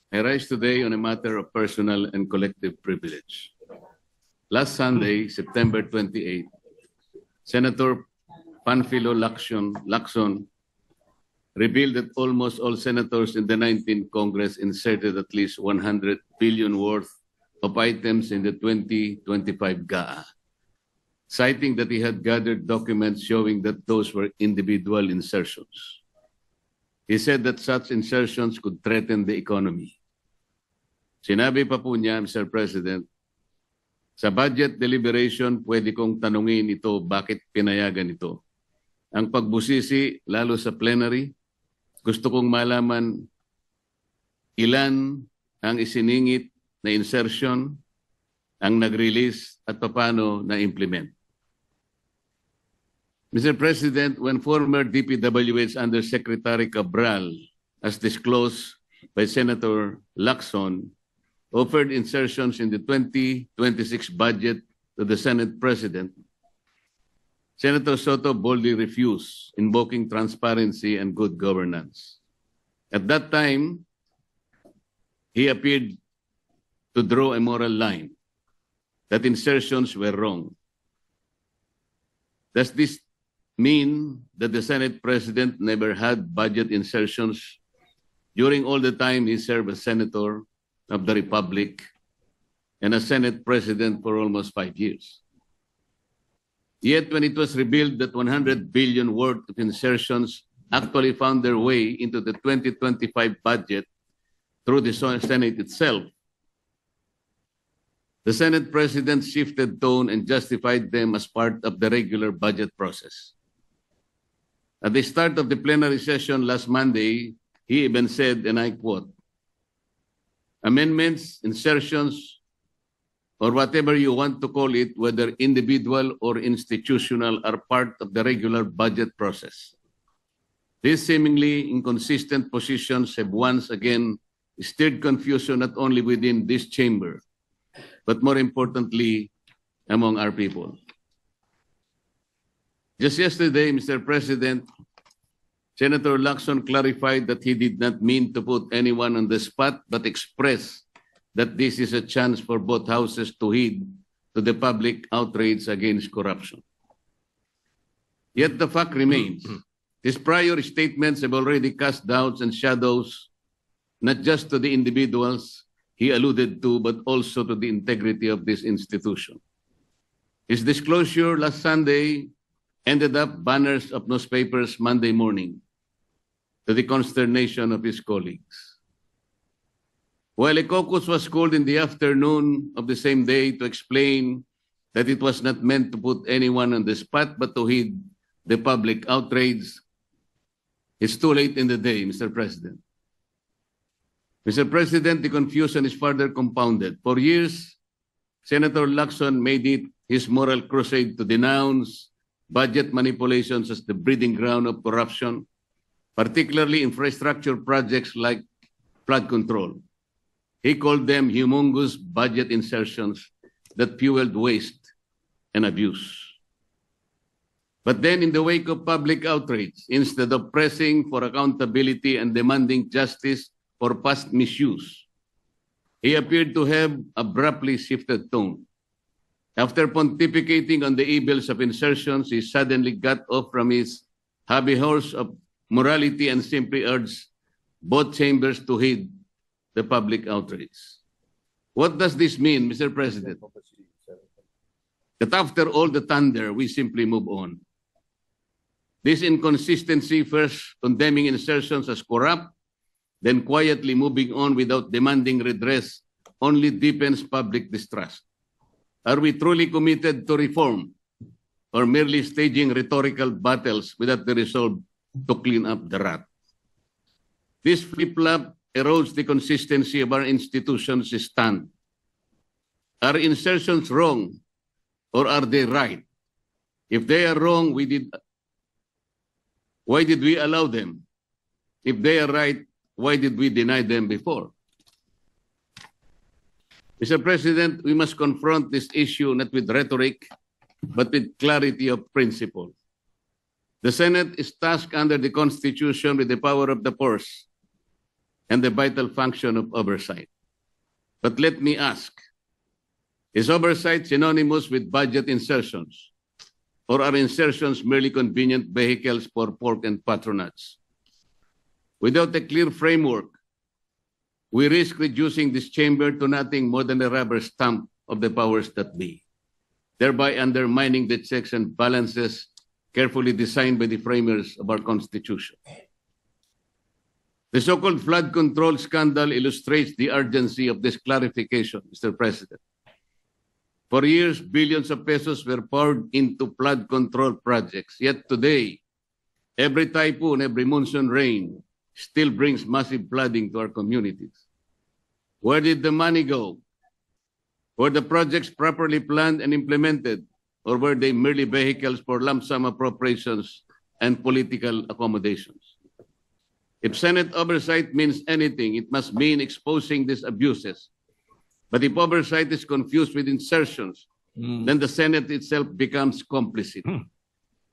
I rise today on a matter of personal and collective privilege. Last Sunday, September 28, Senator Panfilo Lacson revealed that almost all senators in the 19th Congress inserted at least 100 billion worth of items in the 2025 GAA, citing that he had gathered documents showing that those were individual insertions. He said that such insertions could threaten the economy. Sinabi pa po niya, Mr. President, sa budget deliberation, pwede kong tanungin ito bakit pinayagan ito. Ang pagbusisi, lalo sa plenary, gusto kong malaman ilan ang isiningit na insertion, ang nag-release at paano na-implement. Mr. President, when former DPWH Undersecretary Cabral, as disclosed by Senator Lacson, offered insertions in the 2026 budget to the Senate President, Senator Soto boldly refused, invoking transparency and good governance. At that time, he appeared to draw a moral line that insertions were wrong. Does this mean that the Senate President never had budget insertions during all the time he served as Senator of the Republic and as Senate President for almost 5 years? Yet when it was revealed that 100 billion worth of insertions actually found their way into the 2025 budget through the Senate itself, the Senate President shifted tone and justified them as part of the regular budget process. At the start of the plenary session last Monday, he even said, and I quote, "Amendments, insertions, or whatever you want to call it, whether individual or institutional, are part of the regular budget process. These seemingly inconsistent positions have once again stirred confusion not only within this chamber, but more importantly, among our people." Just yesterday, Mr. President, Senator Lacson clarified that he did not mean to put anyone on the spot, but expressed that this is a chance for both houses to heed to the public outrage against corruption. Yet the fact remains, his prior statements have already cast doubts and shadows, not just to the individuals he alluded to, but also to the integrity of this institution. His disclosure last Sunday ended up banners of newspapers Monday morning, to the consternation of his colleagues. While a caucus was called in the afternoon of the same day to explain that it was not meant to put anyone on the spot but to heed the public outrage, it's too late in the day, Mr. President. Mr. President, the confusion is further compounded. For years, Senator Lacson made it his moral crusade to denounce budget manipulations as the breeding ground of corruption, particularly infrastructure projects like flood control. He called them humongous budget insertions that fueled waste and abuse. But then in the wake of public outrage, instead of pressing for accountability and demanding justice for past misuse, he appeared to have abruptly shifted tone. After pontificating on the evils of insertions, he suddenly got off from his hobby horse of morality and simply urged both chambers to heed the public outrage. What does this mean, Mr. President? That after all the thunder, we simply move on. This inconsistency, first condemning insertions as corrupt, then quietly moving on without demanding redress, only deepens public distrust. Are we truly committed to reform or merely staging rhetorical battles without the resolve to clean up the rat? This flip-flop erodes the consistency of our institutions' stand. Are insertions wrong or are they right? If they are wrong, why did we allow them? If they are right, why did we deny them before? Mr. President, we must confront this issue not with rhetoric, but with clarity of principle. The Senate is tasked under the Constitution with the power of the purse and the vital function of oversight. But let me ask, is oversight synonymous with budget insertions? Or are insertions merely convenient vehicles for pork and patronage? Without a clear framework, we risk reducing this chamber to nothing more than a rubber stamp of the powers that be, thereby undermining the checks and balances carefully designed by the framers of our Constitution. The so-called flood control scandal illustrates the urgency of this clarification, Mr. President. For years, billions of pesos were poured into flood control projects. Yet today, every typhoon, every monsoon rain still brings massive flooding to our communities. Where did the money go? Were the projects properly planned and implemented, or were they merely vehicles for lump sum appropriations and political accommodations? If Senate oversight means anything, it must mean exposing these abuses. But if oversight is confused with insertions, then the Senate itself becomes complicit.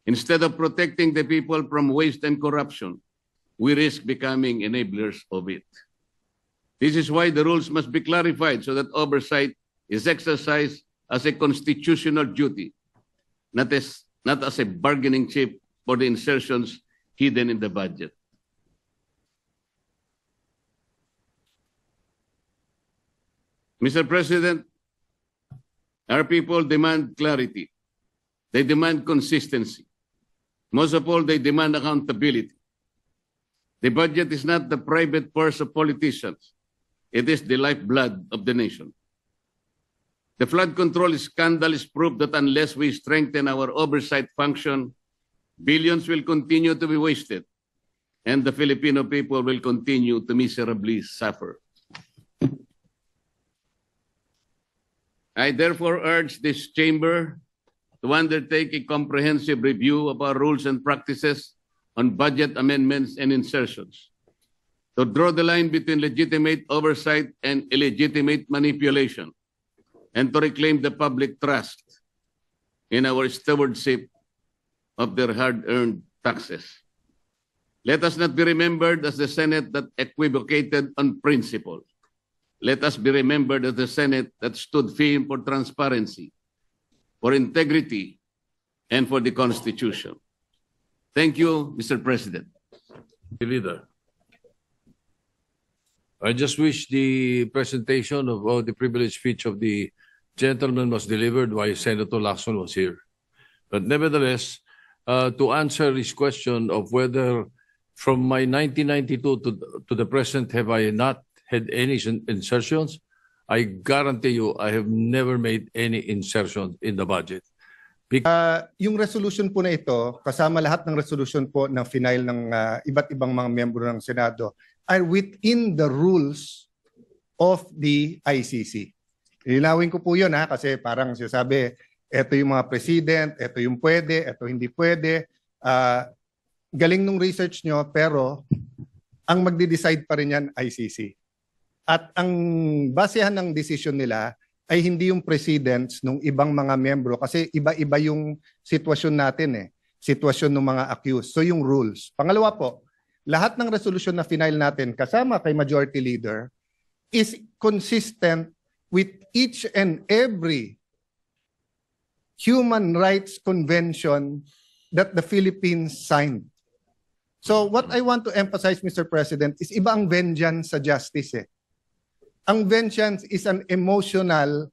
Instead of protecting the people from waste and corruption, we risk becoming enablers of it. This is why the rules must be clarified so that oversight is exercised as a constitutional duty, not as a bargaining chip for the insertions hidden in the budget. Mr. President, our people demand clarity. They demand consistency. Most of all, they demand accountability. The budget is not the private purse of politicians. It is the lifeblood of the nation. The flood control scandal is proof that unless we strengthen our oversight function, billions will continue to be wasted, and the Filipino people will continue to miserably suffer. I therefore urge this chamber to undertake a comprehensive review of our rules and practices on budget amendments and insertions, to draw the line between legitimate oversight and illegitimate manipulation, and to reclaim the public trust in our stewardship of their hard-earned taxes. Let us not be remembered as the Senate that equivocated on principle. Let us be remembered as the Senate that stood firm for transparency, for integrity, and for the Constitution. Thank you, Mr. President. Leader. I just wish the presentation of the privileged speech of the gentleman was delivered while Senator Lacson was here. But nevertheless, to answer his question of whether from my 1992 to the present have I not had any insertions, I guarantee you I have never made any insertions in the budget. Yung resolution po na ito, kasama lahat ng resolution po na final ng iba't ibang mga miyembro ng Senado, are within the rules of the ICC. Linawin ko po yun kasi parang sinasabi, ito yung mga president, ito yung pwede, ito hindi pwede. Galing nung research nyo, pero ang magde-decide pa rin yan ICC. At ang basehan ng decision nila ay hindi yung presidents ng ibang mga membro kasi iba-iba yung sitwasyon natin sitwasyon ng mga accused. So yung rules. Pangalawa po, lahat ng resolution na final natin kasama kay Majority Leader is consistent with each and every human rights convention that the Philippines signed. So what I want to emphasize, Mr. President, is iba ang vengeance sa justice Ang vengeance is an emotional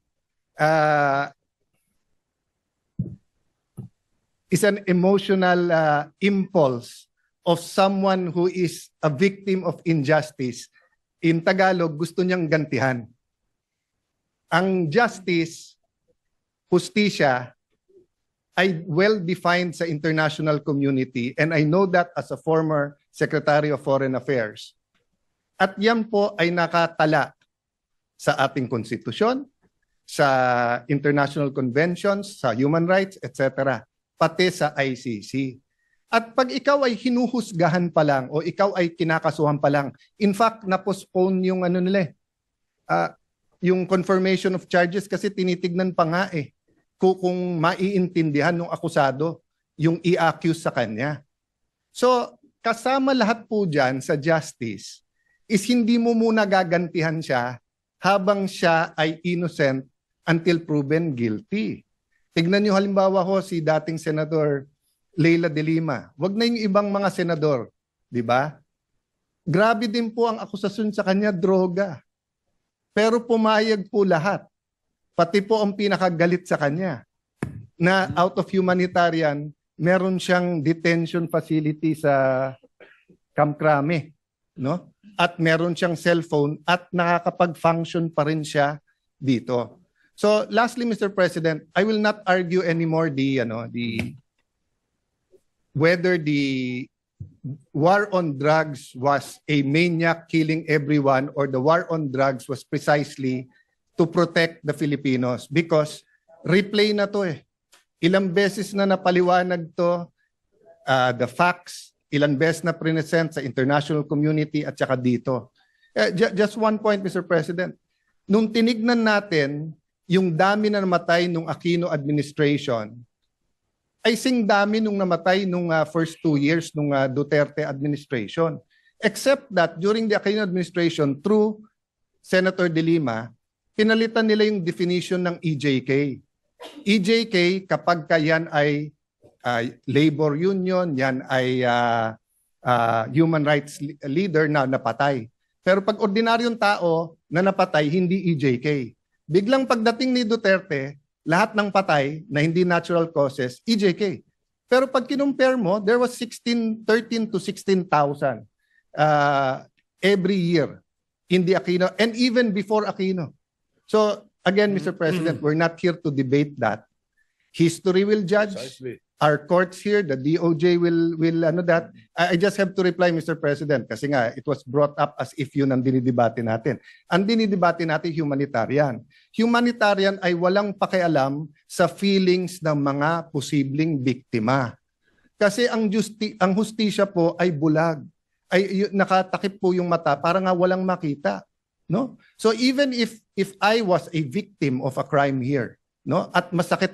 impulse of someone who is a victim of injustice. In Tagalog, gusto niyang gantihan. Ang justice, hustisya, ay well-defined sa international community, and I know that as a former Secretary of Foreign Affairs. At yan po ay nakatala sa ating konstitusyon, sa international conventions, sa human rights, etc., pati sa ICC. At pag ikaw ay hinuhusgahan pa lang o ikaw ay kinakasuhan pa lang, in fact, na-postpone yung yung confirmation of charges kasi tinitignan pa nga kung maiintindihan ng akusado yung i-accuse sa kanya. So, kasama lahat po dyan sa justice is hindi mo muna gagantihan siya habang siya ay innocent until proven guilty. Tignan niyo halimbawa ho si dating Senador Leila de Lima. Wag na yung ibang mga senador, di ba? Grabe din po ang akusasyon sa kanya, droga. Pero pumayag po lahat. Pati po ang pinakagalit sa kanya na out of humanitarian, meron siyang detention facility sa Camp Crame, no? At meron siyang cellphone at nakakapag-function pa rin siya dito. So lastly, Mr. President, I will not argue anymore whether the war on drugs was a maniac killing everyone or the war on drugs was precisely to protect the Filipinos, because replay na to eh. Ilang beses na napaliwanag to, the facts, ilang beses na present sa international community at saka dito. Just one point, Mr. President. Nung tinignan natin yung dami na namatay nung Aquino administration, ay sing dami nung namatay nung first 2 years nung Duterte administration. Except that during the Aquino administration, through Senator De Lima, pinalitan nila yung definition ng EJK. EJK, kapag yan ay labor union, yan ay human rights leader na napatay. Pero pag ordinaryong tao na napatay, hindi EJK. Biglang pagdating ni Duterte, lahat ng patay na hindi natural causes, EJK. Pero pag kinumpare mo, there was 13 to 16,000 every year in the Aquino and even before Aquino. So again, Mr. President, we're not here to debate that. History will judge. Precisely. Our courts here, the DOJ will that. I just have to reply, Mr. President, kasi nga it was brought up as if yun ang dinidebate natin. Ang dinidebate natin humanitarian. Humanitarian ay walang pakialam sa feelings ng mga posibleng biktima. Kasi ang hustisya po ay bulag. Ay nakatakip po yung mata para nga walang makita, no? So even if I was a victim of a crime here, no, at masakit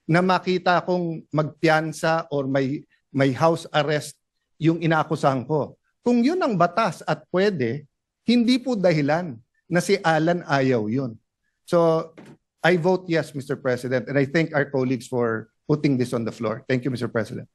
na makita akong magpiyansa or may house arrest yung inaakusahan ko. Kung yun ang batas at pwede, hindi po dahilan na si Alan ayaw yun. So, I vote yes, Mr. President, and I thank our colleagues for putting this on the floor. Thank you, Mr. President.